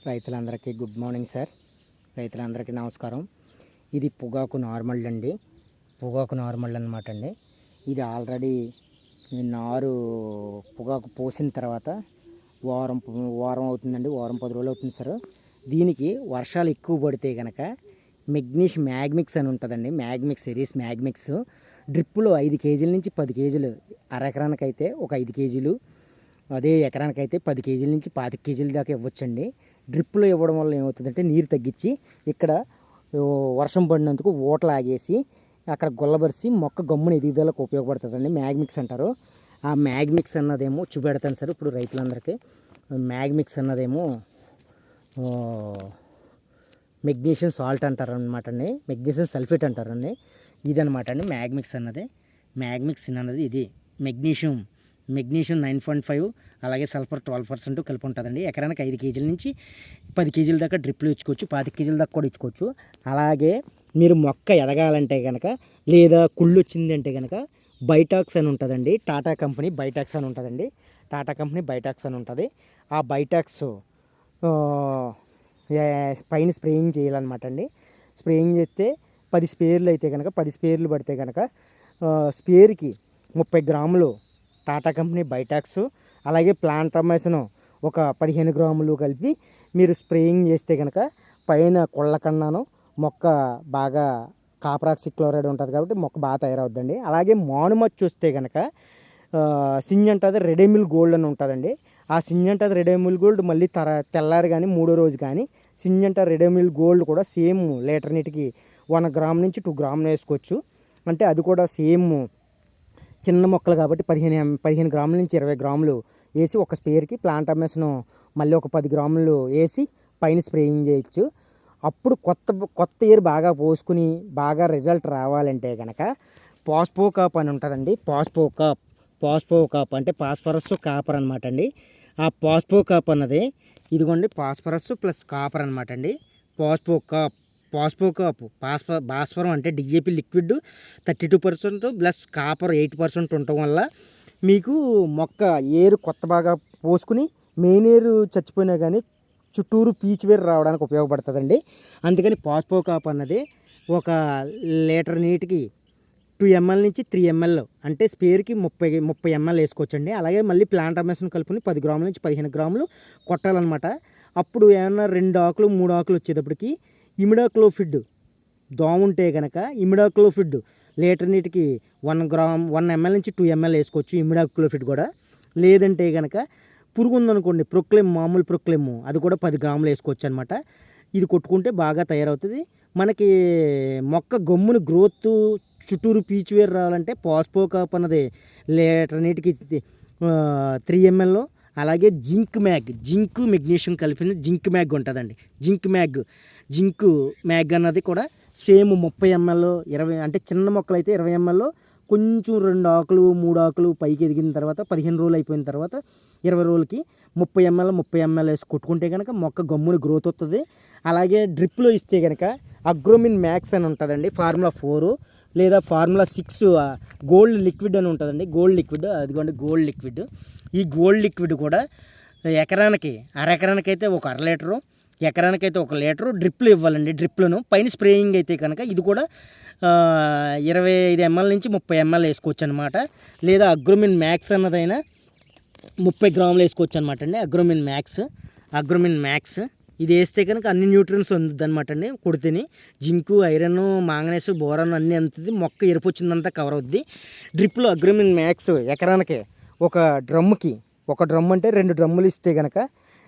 రైతులందరికీ good morning sir. రైతులందరికీ నమస్కారం. ఇది పొగాకు నార్మల్ అండి. పొగాకు నార్మల్ అనమాట అండి. ఇది ఆల్రెడీ నారు పొగాకు పోసిన తర్వాత వారం అవుతుందండి. వారం 10 రోజులు అవుతుంది సార్. దీనికి వర్షాలు ఎక్కువ పడితే కనుక మ్యాగ్మిక్స్ అని ఉంటుందండి. సిరీస్ మ్యాగ్మిక్స్ డ్రిప్పులో 5 కేజీల నుంచి 10 కేజీలు, ఎకరానికైతే ఒక 5 కేజీలు, అదే ఎకరానికైతే 10 కేజీల నుంచి 25 కేజీల దాకా ఇవ్వచ్చండి. డ్రిప్పులో ఇవ్వడం వల్ల ఏమవుతుందంటే నీరు తగ్గించి ఇక్కడ వర్షం పడినందుకు ఓటలు ఆగేసి అక్కడ గొల్లబరిసి మొక్క గమ్మున ఎదుగుదలకు ఉపయోగపడుతుందండి. మ్యాగ్మిక్స్ అంటారు. ఆ మ్యాగ్మిక్స్ అన్నదేమో చూపెడతాను సార్ ఇప్పుడు రైతులందరికీ. మ్యాగ్మిక్స్ అన్నదేమో మెగ్నీషియం సాల్ట్ అంటారు అనమాట అండి. మెగ్నీషియం సల్ఫేట్ అంటారండి. ఇదనమాట అండి మ్యాగ్మిక్స్ అన్నది. మ్యాగ్మిక్స్ అన్నది ఇది మెగ్నీషియం 9.5, అలాగే సల్ఫర్ 12% కలిపి ఉంటుందండి. ఎకరానికి 5 కేజీల నుంచి 10 కేజీల దాకా డ్రిప్లు ఇచ్చుకోవచ్చు, 25 కేజీల దాకా కూడా ఇచ్చుకోవచ్చు. అలాగే మీరు మొక్క ఎదగాలంటే కనుక, లేదా కుళ్ళు వచ్చింది అంటే కనుక బైటాక్స్ అని ఉంటుందండి. టాటా కంపెనీ బైటాక్స్ అని ఉంటుందండి. ఆ బైటాక్స్ పైన స్ప్రేయింగ్ చేయాలన్నమాట అండి. స్ప్రేయింగ్ చేస్తే 10 స్పేర్లు అయితే కనుక 10 స్పేర్లు పడితే కనుక స్పేర్కి 30 గ్రాములు టాటా కంపెనీ బైటాక్స్, అలాగే ప్లాంటమైసిన్ ఒక 15 గ్రాములు కలిపి మీరు స్ప్రేయింగ్ చేస్తే కనుక పైన కొళ్ళ కన్నాను మొక్క బాగా కాపరాక్సి క్లోరైడ్ ఉంటుంది కాబట్టి మొక్క బాగా తయారవుద్దండి. అలాగే మానుమచ్చి వస్తే కనుక సింజంటాది రెడేమిల్ గోల్డ్ అని ఉంటుందండి. ఆ సింజంటాది రెడేమిల్ గోల్డ్ మళ్ళీ తెల్లారి కానీ 3వ రోజు కానీ సింజంటా రెడేమిల్ గోల్డ్ కూడా సేమ్ లీటర్ నీటికి 1 గ్రామ్ నుంచి 2 గ్రాములు వేసుకోవచ్చు. అంటే అది కూడా సేమ్ చిన్న మొక్కలు కాబట్టి 15 గ్రాముల నుంచి 20 గ్రాములు వేసి ఒక స్పేర్కి ప్లాంటమైసిన్ మళ్ళీ ఒక 10 గ్రాములు వేసి పైన స్ప్రేయింగ్ చేయొచ్చు. అప్పుడు కొత్త ఇయర్ బాగా పోసుకుని బాగా రిజల్ట్ రావాలంటే కనుక పాస్పోకాప్ అని ఉంటుందండి. పాస్పోకాప్ అంటే పాస్ఫరస్ కాపర్ అనమాట అండి. ఆ పాస్పోకాప్ అన్నది ఇదిగోండి, పాస్ఫరస్ ప్లస్ కాపర్ అనమాట అండి. పాస్పోకాప్ భాస్వరం అంటే డిఏపి లిక్విడ్ 32% ప్లస్ కాపర్ 8% ఉండటం వల్ల మీకు మొక్క ఏరు కొత్త బాగా పోసుకుని మెయిన్ ఏరు చచ్చిపోయినా కానీ చుట్టూరు పీచు వేరు రావడానికి ఉపయోగపడుతుందండి. అందుకని పాస్పోకాప్ అన్నది ఒక లీటర్ నీటికి 2 ml నుంచి 3 ml అంటే స్పేర్కి 30 ml వేసుకోవచ్చండి. అలాగే మళ్ళీ ప్లాంటమైసిన్ కలుపుని 10 గ్రాముల నుంచి 15 గ్రాములు కొట్టాలన్నమాట. అప్పుడు ఏమన్నా 2 ఆకులు 3 ఆకులు వచ్చేటప్పటికి ఇమిడాక్లోఫిడ్ దోమ ఉంటే కనుక ఇమిడాక్లోఫిడ్ లీటర్ నీటికి 1 ml నుంచి 2 ml వేసుకోవచ్చు. ఇమిడాక్లోఫిడ్ కూడా లేదంటే కనుక పురుగు ఉందనుకోండి, మామూలు ప్రొక్లెమ్ అది కూడా 10 గ్రాములు వేసుకోవచ్చు అనమాట. ఇది కొట్టుకుంటే బాగా తయారవుతుంది. మనకి మొక్క గమ్మును గ్రోత్ చుట్టూరు పీచు వేరు రావాలంటే పాస్పోకాప్ అన్నది లీటర్ నీటికి 3 ml. అలాగే జింక్ మెగ్నీషియం కలిపిన జింక్ మ్యాగ్ ఉంటుందండి. జింక్ మ్యాగ్ అన్నది కూడా సేమ్ 30 ml 20, అంటే చిన్న మొక్కలు అయితే 20 ml కొంచెం 2 ఆకులు 3 ఆకులు పైకి ఎదిగిన తర్వాత 15 రోజులు అయిపోయిన తర్వాత 20 రోజులకి 30 ml వేసి కొట్టుకుంటే కనుక మొక్క గమ్మున గ్రోత్ వస్తుంది. అలాగే డ్రిప్లో ఇస్తే కనుక అగ్రోమిన్ మ్యాక్స్ అని ఉంటుందండి. ఫార్ములా 4 లేదా ఫార్ములా 6 గోల్డ్ లిక్విడ్ అని ఉంటుందండి. అదిగోండి గోల్డ్ లిక్విడ్. ఈ గోల్డ్ లిక్విడ్ కూడా ఎకరానికి అరెకరానికైతే ఒక 1/2 లీటరు, ఎకరానికైతే 1 లీటరు డ్రిప్లు ఇవ్వాలండి. డ్రిప్లను పైన స్ప్రేయింగ్ అయితే కనుక ఇది కూడా 25 ml నుంచి 30 ml వేసుకోవచ్చు అనమాట. లేదా అగ్రోమిన్ మ్యాక్స్ అన్నదైనా 30 గ్రాములు వేసుకోవచ్చు అనమాట అండి. అగ్రోమిన్ మ్యాక్స్ ఇది వేస్తే కనుక అన్ని న్యూట్రియన్స్ అందుద్ది అనమాట అండి. కొడితేని జింకు, ఐరన్, మాంగనీస్, బోరాన్ అన్నీ అందుతుంది. మొక్క ఎరుపు వచ్చిందంతా కవర్ అవుద్ది. డ్రిప్లో అగ్రోమిన్ మ్యాక్స్ ఎకరానికి ఒక డ్రమ్ అంటే 2 డ్రమ్ములు ఇస్తే కనుక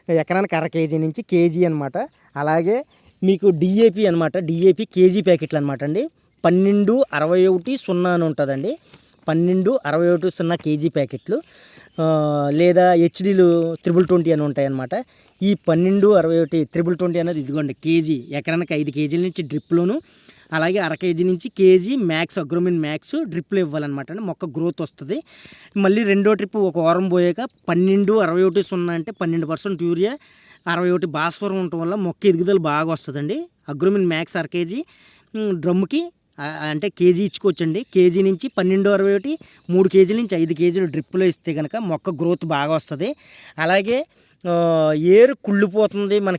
ఎకరానికి 1/2 కేజీ నుంచి కేజీ అనమాట. అలాగే మీకు డిఏపి అనమాట. డిఏపి కేజీ ప్యాకెట్లు అనమాట అండి. 1261 అని ఉంటుందండి. 1261 కేజీ ప్యాకెట్లు. లేదా హెచ్డీలు 2020 అని ఉంటాయన్నమాట. ఈ 1261 2020 అనేది ఇదిగోండి కేజీ. ఎకరానికి 5 కేజీల నుంచి డ్రిప్లోను, అలాగే 1/2 కేజీ నుంచి కేజీ అగ్రోమిన్ మ్యాక్స్ డ్రిప్లు ఇవ్వాలన్నమాట అండి. మొక్క గ్రోత్ వస్తుంది. మళ్ళీ రెండో ట్రిప్ ఒక వారం పోయాక 1261 అంటే 12% యూరియా, 61 భాస్వరం ఉండటం వల్ల మొక్క ఎదుగుదల బాగా వస్తుందండి. అగ్రోమిన్ మ్యాక్స్ 1/2 కేజీ డ్రమ్ముకి అంటే కేజీ ఇచ్చుకోవచ్చండి. కేజీ నుంచి 1261 3 కేజీల నుంచి 5 కేజీలు డ్రిప్లో ఇస్తే కనుక మొక్క గ్రోత్ బాగా వస్తుంది. అలాగే ఏరు కుళ్ళిపోతుంది మనకి